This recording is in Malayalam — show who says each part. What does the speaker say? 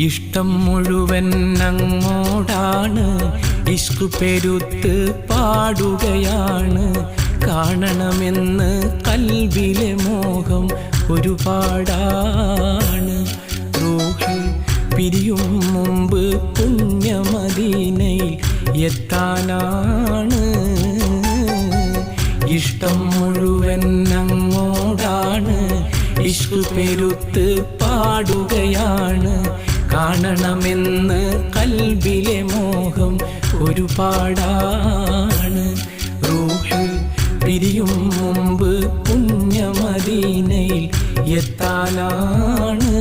Speaker 1: ഇഷ്ടം മുഴുവൻ അങ്ങോടാണ്, ഇഷ്ക് പെരുത്ത് പാടുകയാണ്. കാണണമെന്ന് കൽബിലെ മോഹം ഒരുപാടാണ്. റൂഹ് പിരിയും മുമ്പ് പുണ്യമദീനയിൽ എത്താനാണ്. ഇഷ്ടം മുഴുവൻ അങ്ങോടാണ്, ഇഷ്ക് പെരുത്ത് പാടുകയാണ്. കാണണമെന്ന് കൽബിലെ മോഹം ഒരുപാടാണ്. റൂഹ് പിരിയും മുമ്പ് പുണ്യമദീനയിൽ എത്താനാണ്.